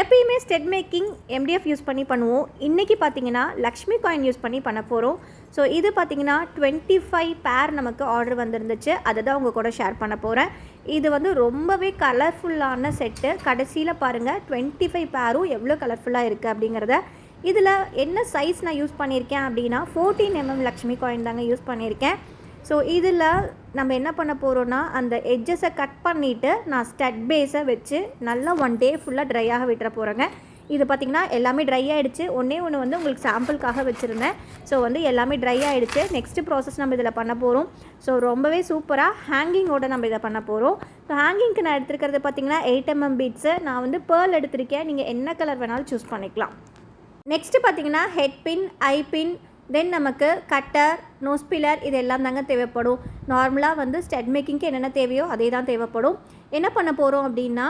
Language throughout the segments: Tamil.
எப்பயுமே ஸ்டெட் மேக்கிங் எம்டிஎஃப் யூஸ் பண்ணி பண்ணுவோம். இன்றைக்கி பார்த்தீங்கன்னா லக்ஷ்மி காயின் யூஸ் பண்ணி பண்ண போகிறோம். ஸோ இது பார்த்தீங்கன்னா 25 பேர் நமக்கு ஆர்டர் வந்துருந்துச்சு. அதை தான் உங்கள் கூட ஷேர் பண்ண போகிறேன். இது வந்து ரொம்பவே கலர்ஃபுல்லான செட்டு. கடைசியில் பாருங்கள் 25 பேரும் எவ்வளோ கலர்ஃபுல்லாக இருக்குது அப்படிங்கிறத. இதில் என்ன சைஸ் நான் யூஸ் பண்ணியிருக்கேன் அப்படின்னா 14mm லக்ஷ்மி காயின் தாங்க யூஸ் பண்ணியிருக்கேன். ஸோ இதில் நம்ம என்ன பண்ண போகிறோன்னா, அந்த எட்ஜஸை கட் பண்ணிவிட்டு நான் ஸ்டட் பேஸை வச்சு நல்லா 1 டே ஃபுல்லாக ட்ரையாக விட்டுற போகிறேங்க. இது பார்த்திங்கன்னா எல்லாமே ட்ரை ஆகிடுச்சு. ஒன்று வந்து உங்களுக்கு சாம்பிளுக்காக வச்சுருந்தேன். ஸோ வந்து எல்லாமே ட்ரை ஆகிடுச்சு. நெக்ஸ்ட்டு ப்ராசஸ் நம்ம இதில் பண்ண போகிறோம். ஸோ ரொம்பவே சூப்பராக ஹேங்கிங்கோடு நம்ம இதை பண்ண போகிறோம். ஸோ ஹேங்கிங்க்கு நான் எடுத்துருக்கிறது பார்த்திங்கன்னா 8mm பீட்ஸு. நான் வந்து பேர்ல் எடுத்திருக்கேன். நீங்கள் என்ன கலர் வேணாலும் சூஸ் பண்ணிக்கலாம். நெக்ஸ்ட்டு பார்த்திங்கன்னா ஹெட் பின், ஐ பின், தென் நமக்கு கட்டர், நோஸ் பில்லர் இது எல்லாம் தாங்க தேவைப்படும். நார்மலாக வந்து ஸ்டட் மேக்கிங்க்கு என்னென்ன தேவையோ அதே தான் தேவைப்படும். என்ன பண்ண போகிறோம் அப்படின்னா,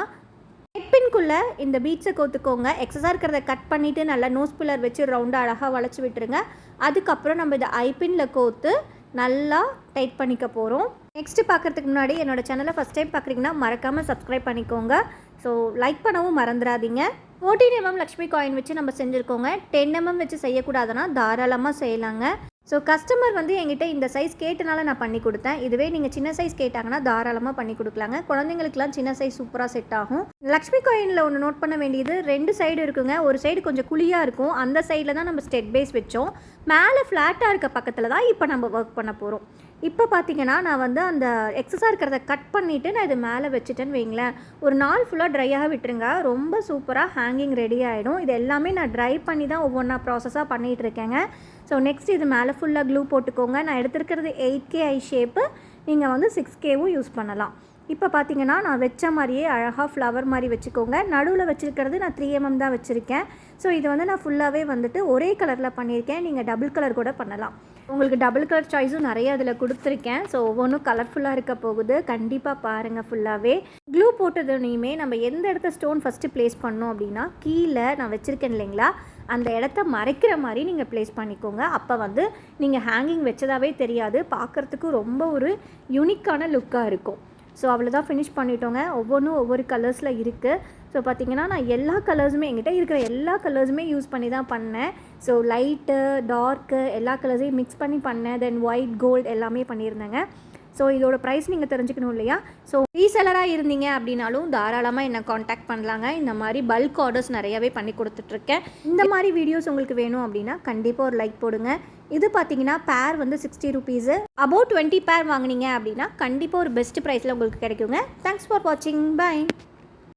ஹெட் பின்குள்ளே இந்த பீட்ஸை கோத்துக்கோங்க. எக்ஸஸாக இருக்கிறத கட் பண்ணிவிட்டு நல்லா நோஸ் பில்லர் வச்சு ரவுண்டாக அழகாக வளைச்சி விட்டுருங்க. அதுக்கப்புறம் நம்ம இதை ஐ பின்னில் கோத்து நல்லா டைட் பண்ணிக்க போகிறோம். நெக்ஸ்ட்டு பார்க்குறதுக்கு முன்னாடி என்னோடய சேனலை ஃபஸ்ட் டைம் பார்க்குறீங்கன்னா மறக்காமல் சப்ஸ்கிரைப் பண்ணிக்கோங்க. ஸோ லைக் பண்ணவும் மறந்துடாதீங்க. 14mm லக்ஷ்மி காயின் வச்சு நம்ம செஞ்சுருக்கோங்க. 10mm வச்சு செய்யக்கூடாதுன்னா தாராளமாக செய்யலாங்க. ஸோ கஸ்டமர் வந்து என்கிட்ட இந்த சைஸ் கேட்டனால நான் பண்ணி கொடுத்தேன். இதுவே நீங்கள் சின்ன சைஸ் கேட்டாங்கன்னா தாராளமாக பண்ணி கொடுக்கலாங்க. குழந்தைங்களுக்குலாம் சின்ன சைஸ் சூப்பராக செட் ஆகும். லக்ஷ்மி காயினில் ஒன்று நோட் பண்ண வேண்டியது, 2 சைடு இருக்குங்க. ஒரு சைடு கொஞ்சம் குழியாக இருக்கும். அந்த சைடில் தான் நம்ம ஸ்டெட் பேஸ் வச்சோம். மேலே ஃப்ளாட்டாக இருக்க பக்கத்தில் தான் இப்போ நம்ம ஒர்க் பண்ண போகிறோம். இப்போ பார்த்தீங்கன்னா நான் வந்து அந்த எக்ஸஸாக இருக்கிறத கட் பண்ணிவிட்டு நான் இது மேலே வச்சுட்டேன்னு வைங்களேன். ஒரு நாள் ஃபுல்லாக ட்ரையாக விட்டுருங்க. ரொம்ப சூப்பராக ஹேங்கிங் ரெடி ஆகிடும். இது எல்லாமே நான் ட்ரை பண்ணி தான் ஒவ்வொன்றா ப்ராசஸாக பண்ணிகிட்டு இருக்கேங்க. ஸோ நெக்ஸ்ட் இது மேலே ஃபுல்லாக க்ளூ போட்டுக்கோங்க. நான் எடுத்துருக்கிறது 8K ஐ ஷேப்பு. நீங்கள் வந்து 6Kவும் யூஸ் பண்ணலாம். இப்போ பார்த்தீங்கன்னா நான் வச்ச மாதிரியே அழகாக ஃப்ளவர் மாதிரி வச்சுக்கோங்க. நடுவில் வச்சுருக்கிறது நான் 3mm தான் வச்சுருக்கேன். ஸோ இது வந்து நான் ஃபுல்லாகவே வந்துட்டு ஒரே கலரில் பண்ணியிருக்கேன். நீங்கள் டபுள் கலர் கூட பண்ணலாம். உங்களுக்கு டபுள் கலர் சாய்ஸும் நிறைய அதில் கொடுத்துருக்கேன். ஸோ ஒவ்வொன்றும் கலர்ஃபுல்லாக இருக்க போகுது. கண்டிப்பாக பாருங்கள். ஃபுல்லாகவே க்ளூ போட்டதுனையுமே நம்ம எந்த இடத்த ஸ்டோன் ஃபஸ்ட்டு ப்ளேஸ் பண்ணோம் அப்படின்னா, கீழே நான் வச்சுருக்கேன் இல்லைங்களா, அந்த இடத்த மறைக்கிற மாதிரி நீங்கள் ப்ளேஸ் பண்ணிக்கோங்க. அப்போ வந்து நீங்கள் ஹேங்கிங் வச்சதாகவே தெரியாது. பார்க்குறதுக்கு ரொம்ப ஒரு யூனிக்கான லுக்காக இருக்கும். ஸோ அவ்வளோதான், ஃபினிஷ் பண்ணிட்டோங்க. ஒவ்வொன்றும் ஒவ்வொரு கலர்ஸில் இருக்குது. ஸோ பார்த்திங்கன்னா நான் எல்லா கலர்ஸுமே என்கிட்ட இருக்கிற எல்லா கலர்ஸுமே யூஸ் பண்ணி தான் பண்ணேன். ஸோ லைட்டு, டார்க்கு எல்லா கலர்ஸையும் மிக்ஸ் பண்ணி பண்ணேன். தென் ஒயிட், கோல்டு எல்லாமே பண்ணியிருந்தேங்க. ஸோ இதோட ப்ரைஸ் நீங்கள் தெரிஞ்சுக்கணும் இல்லையா? ஸோ ரீசெலராக இருந்தீங்க அப்படின்னாலும் தாராளமாக என்னை காண்டாக்ட் பண்ணலாங்க. இந்த மாதிரி பல்க் ஆர்டர்ஸ் நிறையாவே பண்ணி கொடுத்துட்ருக்கேன். இந்த மாதிரி வீடியோஸ் உங்களுக்கு வேணும் அப்படின்னா கண்டிப்பாக ஒரு லைக் போடுங்க. இது பார்த்தீங்கன்னா பேர் வந்து 60 rupees. அபவுட் 20 பேர் வாங்கினீங்க அப்படின்னா கண்டிப்பாக ஒரு பெஸ்ட் ப்ரைஸில் உங்களுக்கு கிடைக்குங்க. தேங்க்ஸ் ஃபார் வாட்சிங். பை.